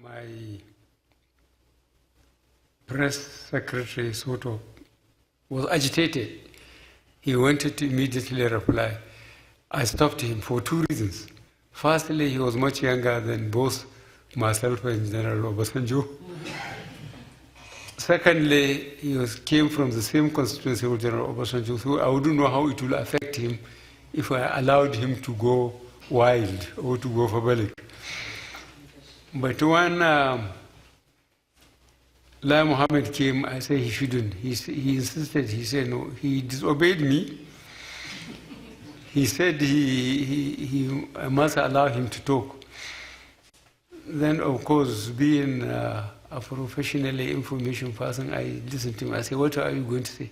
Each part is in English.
My press secretary sort of was agitated. He wanted to immediately reply. I stopped him for two reasons. Firstly, he was much younger than both myself and General Obasanjo. Secondly, he came from the same constituency with General Obasanjo, so I wouldn't know how it will affect him if I allowed him to go wild or to go public. But when Lai Mohammed came, I said he shouldn't. He insisted, he said no. He disobeyed me. He said I must allow him to talk. Then, of course, being a professionally information person, I listened to him. I said, what are you going to say?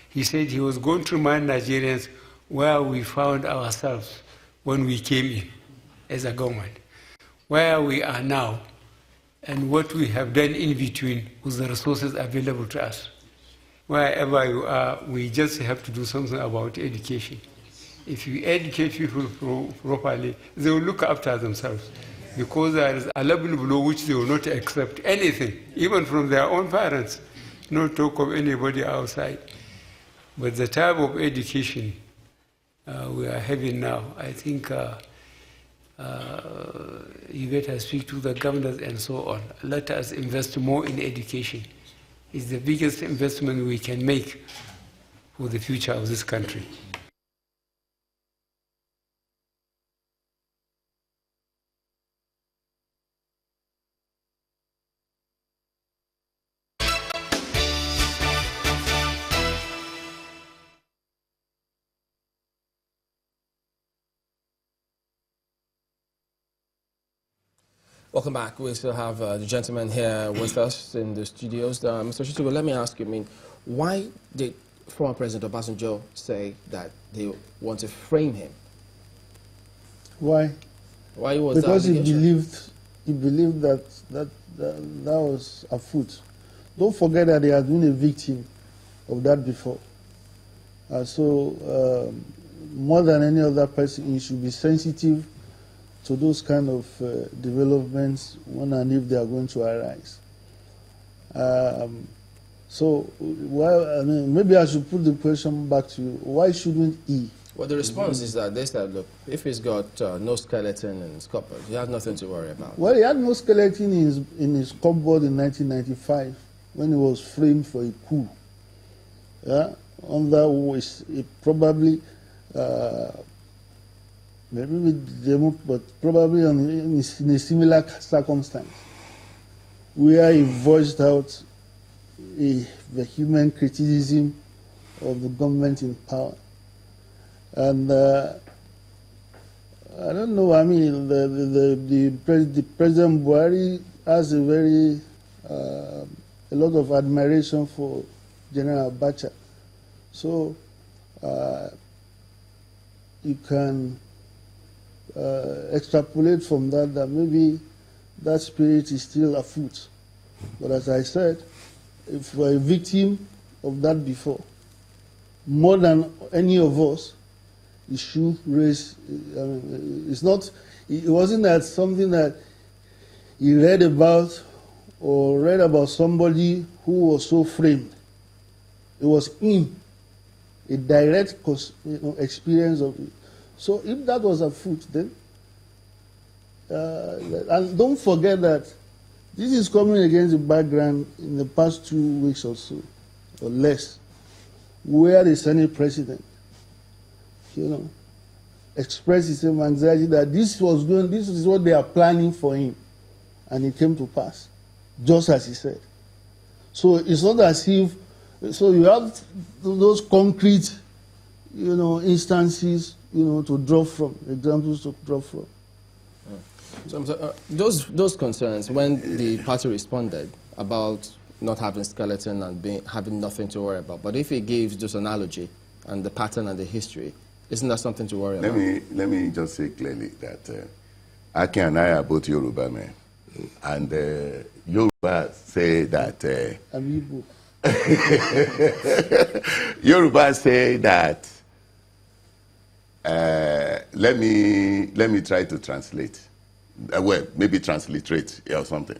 He said he was going to remind Nigerians where we found ourselves when we came in as a government, where we are now, and what we have done in between with the resources available to us. Wherever you are, we just have to do something about education. If you educate people properly, they will look after themselves, because there is a level below which they will not accept anything, even from their own parents, not talk of anybody outside. But the type of education we are having now, I think you better speak to the governors and so on. Let us invest more in education. It's the biggest investment we can make for the future of this country. Welcome back. We still have the gentleman here with us in the studios. Mr. Shitugo, let me ask you, why did former President Obasanjo say that they want to frame him? Why? Why was because that? He believed that was afoot. Don't forget that he had been a victim of that before. So more than any other person, he should be sensitive to those kind of developments when and if they are going to arise. Maybe I should put the question back to you. Why shouldn't he? Well, the response is that they said, look, if he's got no skeleton in his cupboard, he has nothing to worry about. Well, he had no skeleton in his cupboard in 1995 when he was framed for a coup. Yeah, under which it probably maybe with demo, but probably in a similar circumstance, where he voiced out a vehement criticism of the government in power. And I don't know, the President Buhari has a very, a lot of admiration for General Abacha. So you can extrapolate from that maybe that spirit is still afoot. But as I said, if we're a victim of that before, more than any of us, it should raise. It wasn't that something that he read about or read about somebody who was so framed. It was him, a direct experience of it. So if that was afoot, then, and don't forget that this is coming against the background in the past 2 weeks or so, or less, where the Senate president, expressed his same anxiety that this is what they are planning for him, and it came to pass, just as he said. So it's not as if, so you have those concrete, instances, to draw from, examples to draw from. So, those concerns, when the party responded about not having skeleton and having nothing to worry about, but if he gives this analogy and the pattern and the history, isn't that something to worry about? Let me just say clearly that Aki and I are both Yoruba men, and Yoruba say that. I'm Igbo. Yoruba say that. Let me try to translate. well, maybe transliterate or something,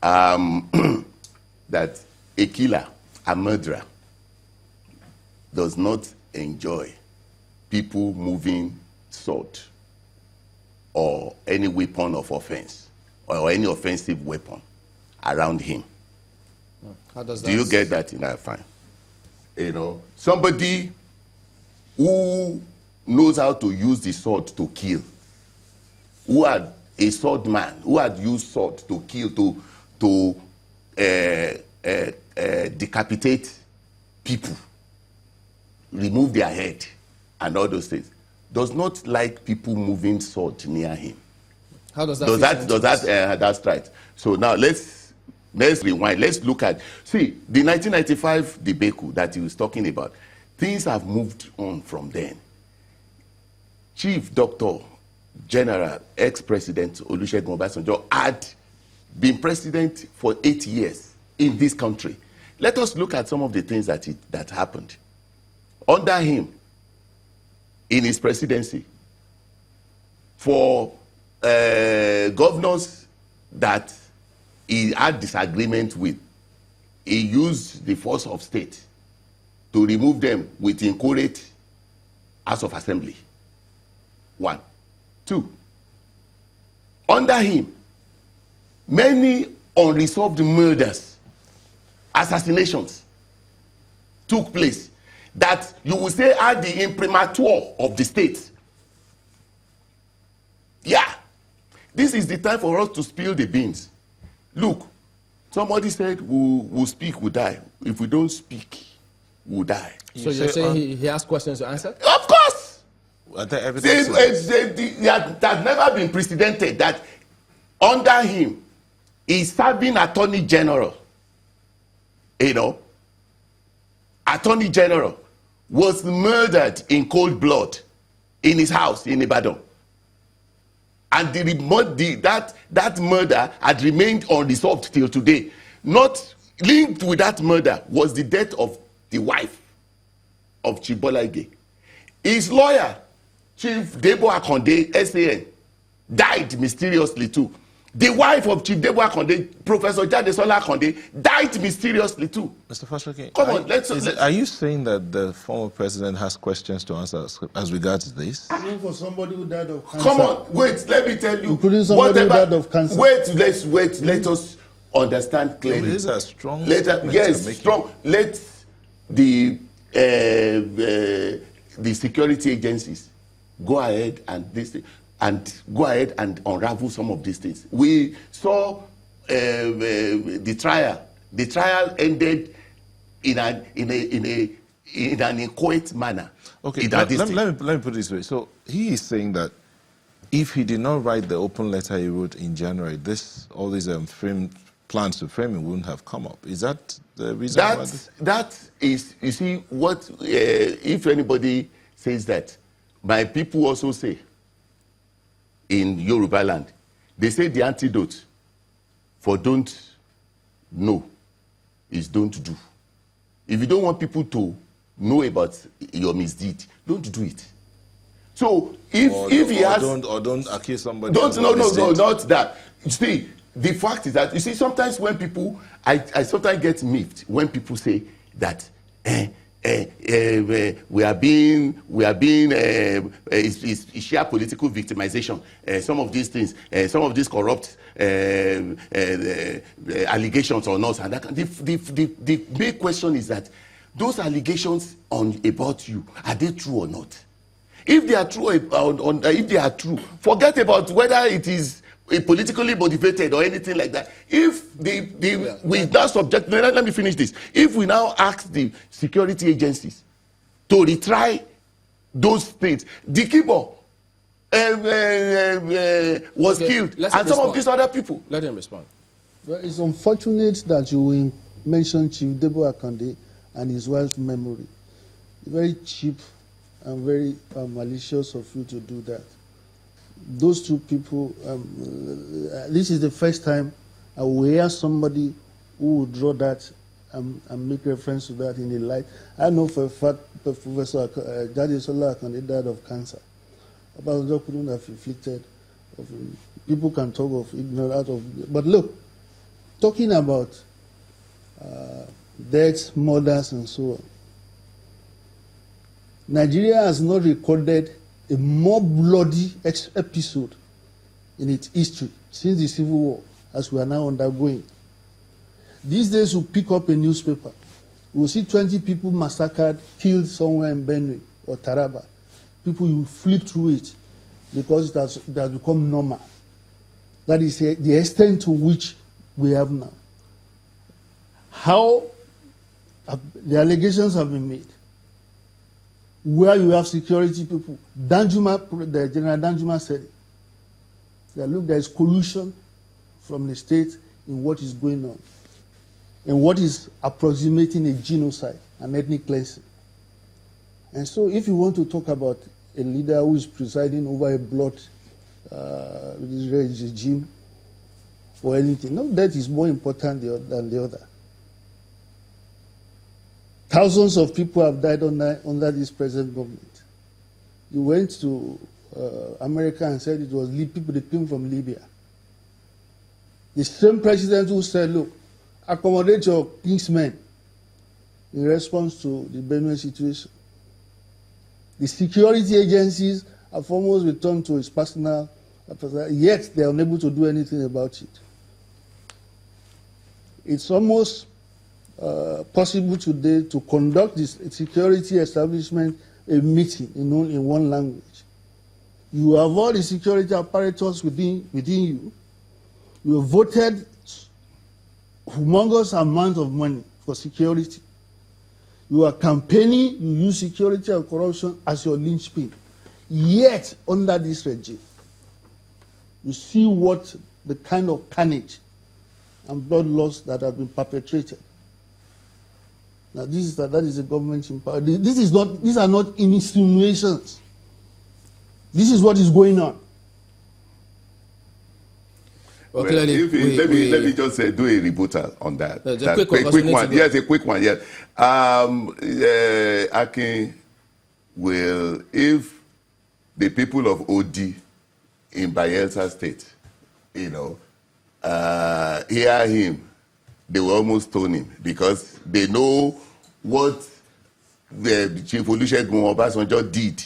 that a killer, a murderer, does not enjoy people moving sword or any weapon of offense or any offensive weapon around him. How does that? Do you get that in that fine? You know, somebody who knows how to use the sword to kill, who had a sword man, who had used sword to kill, to decapitate people, remove their head, and all those things, does not like people moving sword near him. How does that? That's right. So now let's rewind. Let's look at, see, the 1995 debacle that he was talking about. Things have moved on from then. Chief Doctor General, ex-president Olusegun Obasanjo had been president for 8 years in this country. Let us look at some of the things that happened under him in his presidency. For governors that he had disagreement with, he used the force of state to remove them with inchoate House of Assembly. 1. 2. Under him, many unresolved murders, assassinations took place that you will say are the imprimatur of the state. Yeah. This is the time for us to spill the beans. Look, somebody said we'll speak, we'll die. If we don't speak, we'll die. So you're saying he has questions to answer? Of course! It has never been precedented that under him is serving Attorney General. You know, Attorney General was murdered in cold blood in his house in Ibadan. And that murder had remained unresolved till today. Not linked with that murder was the death of the wife of Chief Bola Ige. His lawyer, Chief Debo Akonde, SAN, died mysteriously too. The wife of Chief Debo Akonde, Professor Jadesola Akonde, died mysteriously too. Mr. Fashoke, come on, are you saying that the former president has questions to answer as regards this? Even for somebody who died of cancer. Come on, wait, let me tell you. Including somebody who died of cancer. Wait, let us understand clearly. No, these are strong. Yes, strong. Let the security agencies go ahead and go ahead and unravel some of these things. We saw the trial. The trial ended in an inchoate manner. Okay, let me put it this way. So he is saying that if he did not write the open letter he wrote in January, all these plans to frame him wouldn't have come up. Is that the reason why? That is, you see, what if anybody says that, my people also say in Yoruba land, they say the antidote for don't know is don't do. If you don't want people to know about your misdeed, don't do it. So don't accuse somebody. Not that. You see, the fact is that, you see, sometimes when people, I sometimes get miffed when people say that we are being sheer political victimization. Some of these things, some of these corrupt allegations or not. And the big question is that those allegations about you, are they true or not? If they are true, forget about whether it is politically motivated or anything like that. If we now subject, let me finish this. If we now ask the security agencies to retry those things, the keyboard was killed, and some of these other people. Let him respond. Well, it's unfortunate that you will mention Chief Debo Akande and his wife's memory. Very cheap and very malicious of you to do that. Those two people, this is the first time I will hear somebody who will draw that and make reference to that in a light. I know for a fact that Professor Jadesola Akande died of cancer. Obasanjo couldn't have inflicted People can talk of ignorance out of, but look, talking about deaths, murders, and so on. Nigeria has not recorded a more bloody episode in its history since the Civil War, as we are now undergoing. These days, we pick up a newspaper, we will see 20 people massacred, killed somewhere in Benue or Taraba. People, you flip through it because it has become normal. That is the extent to which we have now. How the allegations have been made, where you have security people. Danjuma, the General Danjuma said it. That look, there is collusion from the state in what is going on, and what is approximating a genocide, an ethnic cleansing. And so if you want to talk about a leader who is presiding over a blood regime or anything, no, that is more important than the other. Thousands of people have died under this present government. You went to America and said it was people that came from Libya. The same president who said, look, accommodate your kingsmen in response to the Benue situation. The security agencies have almost returned to its personal, yet they are unable to do anything about it. It's almost possible today to conduct this security establishment a meeting in one language. You have all the security apparatus within you. You have voted humongous amount of money for security. You are campaigning, you use security and corruption as your linchpin. Yet, under this regime, you see what the kind of carnage and blood loss that have been perpetrated. Now, that is the government in power. These are not insinuations. This is what is going on. Well, let me just do a rebuttal on that. A quick one. Yes, a quick one. Yes. Akin will, if the people of OD in Bayelsa State, hear him, they will almost stone him because they know what the Chief Olusegun Obasanjo did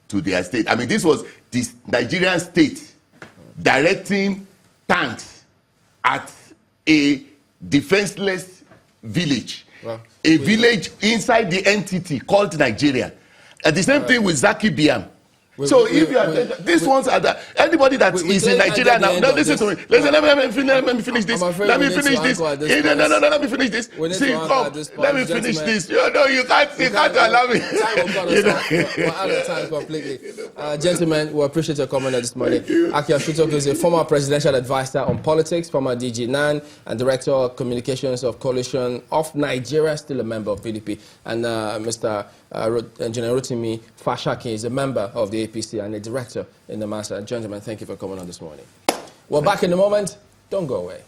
to their state. I mean, this was the Nigerian state directing tanks at a defenseless village, a village inside the entity called Nigeria. And the same thing with Zaki Biam. So if you are, these ones are the, anybody that is in Nigeria now, no, listen to me. Listen, let me finish this. Let me finish this. No, let me finish this. See, come, let me finish this. You can't allow me. We're out of time completely. Gentlemen, we appreciate your comment this morning. Aki Osuntokun is a former presidential advisor on politics, former DG NAN, and director of communications of Coalition of Nigeria, still a member of PDP. And Mr. Engineer Rotimi Fashakin is a member of the APC and a director in the Master. Gentlemen, thank you for coming on this morning. We're back in a moment. Don't go away.